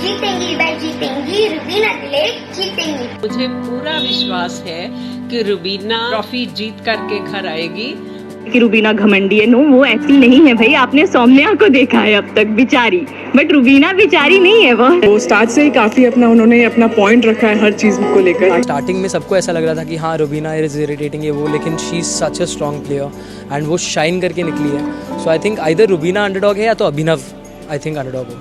जीतेंगी भाई जीतेंगी, रुबीना दिले जीतेंगी। मुझे पूरा विश्वास है कि रुबीना ट्रॉफी जीत करके घर आएगी। कि रुबीना घमंडी है, नो वो ऐसी नहीं है भाई। आपने सौम्या को देखा है अब तक बेचारी, बट रुबीना बेचारी नहीं है वो स्टार्ट से ही काफी उन्होंने अपना पॉइंट रखा है हर चीज को लेकर। स्टार्टिंग में सबको ऐसा लग रहा था कि हाँ रुबीना इज इरिटेटिंग है वो, लेकिन she is such a strong player and वो शाइन करके निकली है। So I think either Rubina underdog है या तो अभिनव आई थिंक अंडरडॉग है।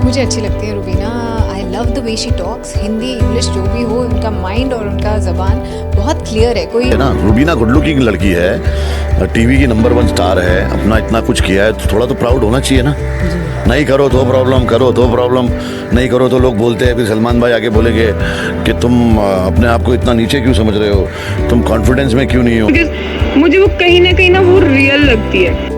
मुझे अच्छी लगती है रुबीना। आई love the way she talks. Hindi English जो भी हो, उनका माइंड और उनका जबान बहुत क्लियर है। कोई है ना, रुबीना गुड लुकिंग लड़की है, टीवी की नंबर 1 स्टार है, अपना इतना कुछ किया है तो थोड़ा तो प्राउड होना चाहिए ना। नहीं करो तो प्रॉब्लम, करो तो प्रॉब्लम, नहीं करो तो लोग बोलते हैं। फिर सलमान भाई आके बोलेंगे कि तुम अपने आप को इतना नीचे क्यों समझ रहे हो, तुम कॉन्फिडेंस में क्यों नहीं हो। मुझे वो कहीं ना वो रियल लगती है।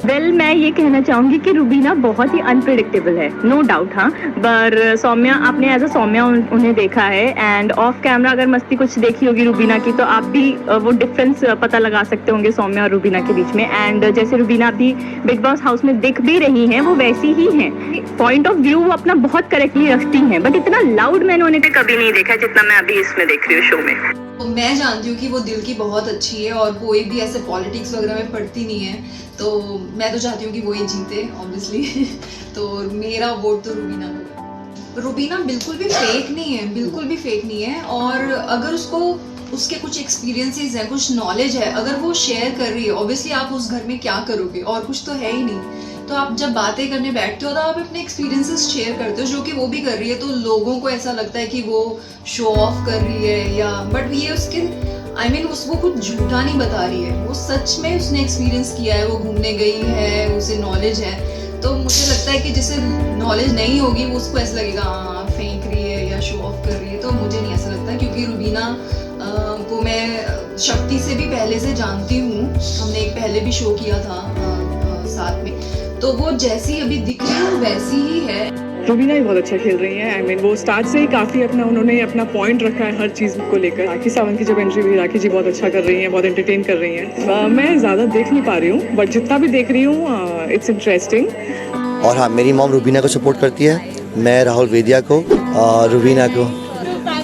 वेल मैं ये कहना चाहूंगी कि रुबीना बहुत ही अनप्रिडिक्टेबल है, नो डाउट। हाँ, पर सौम्या, आपने एज अ सौम्या उन्हें देखा है एंड ऑफ कैमरा अगर मस्ती कुछ देखी होगी रुबीना की तो आप भी वो डिफरेंस पता लगा सकते होंगे सौम्या और रुबीना के बीच में। एंड जैसे रुबीना अभी बिग बॉस हाउस में दिख भी रही हैं वो वैसी ही हैं। पॉइंट ऑफ व्यू वो अपना बहुत करेक्टली रखती हैं, बट इतना लाउड मैंने उन्हें कभी नहीं देखा जितना मैं अभी इसमें देख रही हूँ शो में। तो मैं जानती हूँ कि वो दिल की बहुत अच्छी है और कोई भी ऐसे पॉलिटिक्स वगैरह में पढ़ती नहीं है, तो मैं तो चाहती हूँ कि वो ही जीते ऑब्वियसली। तो मेरा वोट तो रुबीना को। रुबीना बिल्कुल भी फेक नहीं है, बिल्कुल भी फेक नहीं है। और अगर उसको उसके कुछ एक्सपीरियंसेस है, कुछ नॉलेज है, अगर वो शेयर कर रही है, ऑब्वियसली आप उस घर में क्या करोगे, और कुछ तो है ही नहीं। तो आप जब बातें करने बैठते हो तो आप अपने एक्सपीरियंसेस शेयर करते हो, जो कि वो भी कर रही है। तो लोगों को ऐसा लगता है कि वो शो ऑफ कर रही है या, बट ये उसके वो कुछ झूठा नहीं बता रही है, वो सच में उसने एक्सपीरियंस किया है, वो घूमने गई है, उसे नॉलेज है। तो मुझे लगता है कि जिसे नॉलेज नहीं होगी वो उसको ऐसा लगेगा हाँ फेंक रही है या शो ऑफ कर रही है। तो मुझे नहीं ऐसा लगता, क्योंकि रुबीना को मैं शक्ति से भी पहले से जानती हूँ। हमने एक पहले भी शो किया था साथ में, तो वो जैसी अभी दिख रही है वैसी ही है। रुबीना ही बहुत अच्छा खेल रही है। आई मीन वो स्टार्ट से ही काफ़ी उन्होंने अपना पॉइंट रखा है हर चीज़ को लेकर। राखी सावंत की जब एंट्री हुई, राखी जी बहुत अच्छा कर रही हैं, बहुत एंटरटेन कर रही हैं। मैं ज़्यादा देख नहीं पा रही हूँ, बट जितना भी देख रही हूँ इट्स इंटरेस्टिंग। और हाँ, मेरी मॉम रुबीना को सपोर्ट करती है, मैं राहुल वेदिया को और रुबीना को।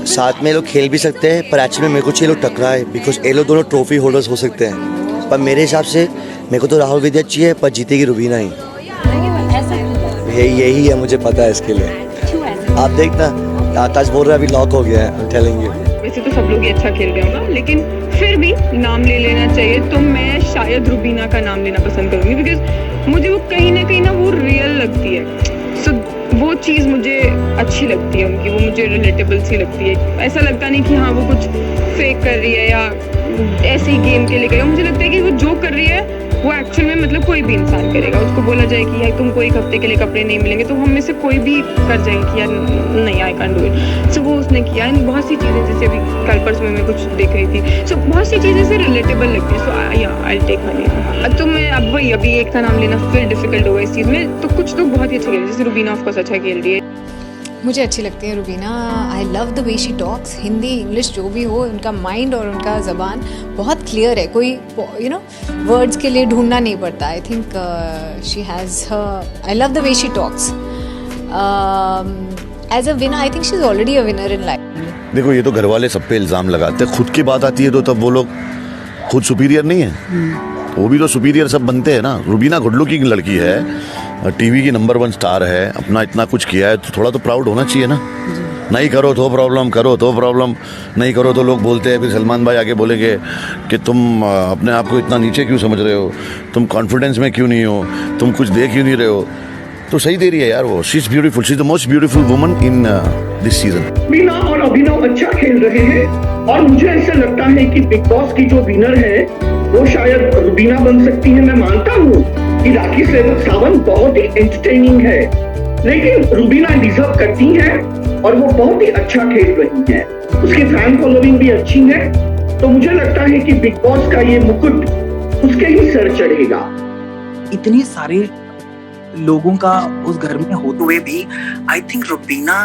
साथ में लोग खेल भी सकते हैं, पर एक्चुअली मेरे को चाहिए लोग टकराए, बिकॉज ये लोग दोनों ट्रॉफी होल्डर्स हो सकते हैं। पर मेरे हिसाब से मेरे को तो राहुल वेदिया चाहिए, पर जीतेगी रुबीना ही। यही है, मुझे पता है इसके लिए। आप देखना, आकाश बोल रहा है अभी लॉक हो गया है, आई एम टेलिंग यू। वैसे तो सब लोग ही अच्छा खेल रहे होगा, लेकिन फिर भी नाम ले लेना चाहिए तो मैं शायद रुबीना का नाम लेना पसंद करूँगी, बिकॉज मुझे वो कहीं ना वो रियल लगती है। सो वो चीज़ मुझे अच्छी लगती है उनकी, वो मुझे रिलेटेबल सी लगती है। ऐसा लगता नहीं कि हाँ वो कुछ फेक कर रही है या ऐसे ही गेम के लिए कर रही है। मुझे लगता है कि वो जो कर रही है वो एक्चुअल में मतलब कोई भी इंसान करेगा। उसको बोला जाए कि यार तुमको एक हफ्ते के लिए कपड़े नहीं मिलेंगे, तो हम में से कोई भी कर जाएंगे कि यार नहीं, आई कैन डू इट। सो वो उसने किया। एंड बहुत सी चीज़ें, जैसे अभी कल परसों में मैं कुछ देख रही थी, सो बहुत सी चीज़ें से रिलेटेबल लगती है। सो या आई टेक हर नेम। तो मैं अब वही अभी एक का नाम लेना फिर डिफिकल्ट होगा इस चीज़ में। तो कुछ लोग बहुत ही अच्छे खेल रहे हैं, जैसे रुबीना ऑफ कोर्स अच्छा खेल रही है। मुझे अच्छी लगती है रुबीना। आई love the way she talks. Hindi English जो भी हो, उनका माइंड और उनका ज़बान बहुत क्लियर है। कोई वर्ड्स के लिए ढूंढना नहीं पड़ता। I think she has I love the way she talks. As a winner I think she is already a winner in life. देखो, ये तो घर वाले सब पे इल्ज़ाम लगाते हैं, खुद की बात आती है तो तब वो लोग खुद सुपीरियर नहीं है। वो भी तो सुपीरियर सब बनते हैं ना। रुबीना गुड लुकिंग लड़की है, टीवी की नंबर 1 स्टार है, अपना इतना कुछ किया है, तो थोड़ा तो प्राउड होना चाहिए ना। नहीं करो तो प्रॉब्लम, करो तो प्रॉब्लम, नहीं करो तो लोग बोलते हैं, फिर सलमान भाई आके बोलेंगे कि तुम अपने आप को इतना नीचे क्यों समझ रहे हो, तुम कॉन्फिडेंस में क्यों नहीं हो, तुम कुछ दे क्यों नहीं रहे हो। तो सही दे रही है यार वो। She is beautiful, she is the most beautiful woman in this season. Rubina और अभिनव अच्छा खेल रहे हैं, और मुझे ऐसा लगता है कि बिग बॉस की जो विनर है वो शायद रुबीना बन सकती है। मैं मानता हूँ कि राखी सावंत बहुत ही एंटरटेनिंग है, लेकिन रुबीना डिजर्व करती है और वो बहुत ही अच्छा खेल रही है। उसकी फैन फॉलोइंग भी अच्छी है, तो मुझे लगता है कि बिग बॉस का ये मुकुट उसके ही सर चढ़ेगा। इतने सारे लोगों का उस घर में होते हुए भी आई थिंक रुबीना,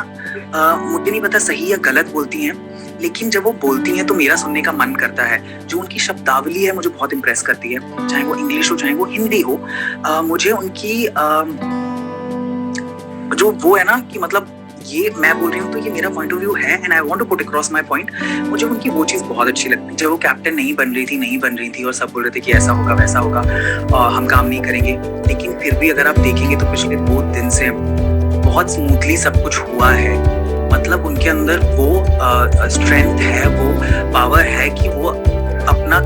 मुझे नहीं पता सही या गलत बोलती हैं, लेकिन जब वो बोलती हैं तो मेरा सुनने का मन करता है। जो उनकी शब्दावली है मुझे बहुत इम्प्रेस करती है, चाहे वो इंग्लिश हो चाहे वो हिंदी हो। मुझे उनकी जो वो है ना कि मतलब ये मैं बोल रही हूँ तो ये मेरा पॉइंट ऑफ व्यू है, and I want to put across my point. मुझे उनकी वो चीज़ बहुत अच्छी लगती। जब वो कैप्टन नहीं बन रही थी और सब बोल रहे थे कि ऐसा होगा वैसा होगा, हम काम नहीं करेंगे, लेकिन फिर भी अगर आप देखेंगे तो पिछले 2 दिन से बहुत स्मूथली सब कुछ हुआ है। मतलब उनके अंदर वो स्ट्रेंथ है, वो पावर है कि वो अपना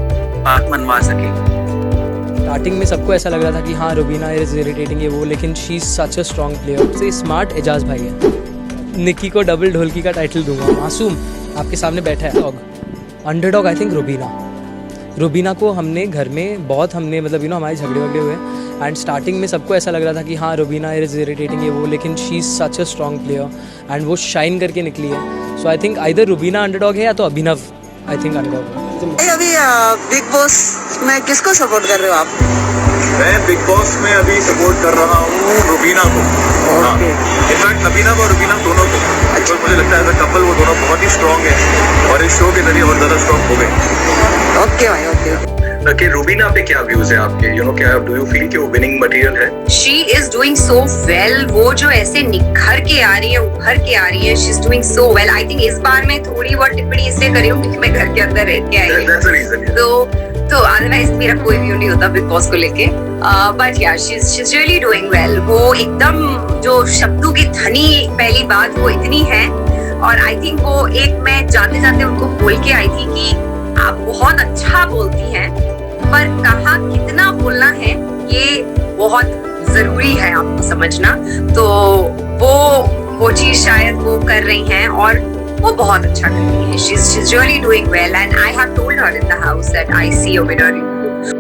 बात मनवा सके। स्टार्टिंग में सबको ऐसा लग रहा था कि हाँ रुबीना इज इरिटेटिंग ये वो, लेकिन she is such a strong player. सबसे स्मार्ट एजाज भाई है। निकी को डबल ढोलकी का टाइटल दूंगा। मासूम आपके सामने बैठा है। अंडरडॉग आई थिंक रुबीना को हमने घर में बहुत मतलब हमारे झगड़े वगड़े हुए, एंड स्टार्टिंग में सबको ऐसा लग रहा था कि हाँ रुबीना इज इरिटेटिंग ये वो, लेकिन she is such a strong player and वो शाइन करके निकली है। So I think either Rubina underdog है या तो अभिनव आई थिंक अंडरडॉग है। अभी बिग बॉस में किसको सपोर्ट कर रहे हो आप? मैं बिग बॉस में अभी सपोर्ट कर रहा हूँ रुबीना को। इनफैक्ट अभिनव और रुबीना दोनों को। अच्छा। मुझे लगता है एज अ कपल वो दोनों बहुत ही स्ट्रॉन्ग है और इस शो के जरिए और ज़्यादा स्ट्रॉन्ग हो गए। ओके भाई, ओके। कि रुबीना पे क्या व्यूज है आपके? क्या डू यू फील कि वो विनिंग मटेरियल है? She is doing so well. वो जो ऐसे निखर के आ रही है, उभर के आ रही है, she is doing so well. I think इस बार मैं थोड़ी बहुत टिप्पणी इसलिए करी हूँ क्योंकि मैं घर के अंदर रह के आई हूँ, तो अदरवाइज मेरा कोई व्यू नहीं होता बिग बॉस को लेके। बट या she is really doing well. वो एकदम जो शब्दों की धनी पहली बात वो इतनी है, और आई थिंक वो एक मैं जाते जाते उनको बोल के आई थी कि आप बहुत अच्छा बोलती हैं, पर कहाँ कितना बोलना है ये बहुत जरूरी है आपको समझना। तो वो चीज शायद वो कर रही हैं और वो बहुत अच्छा कर रही है। She's really doing well and I have told her in the house that I see a winner in you.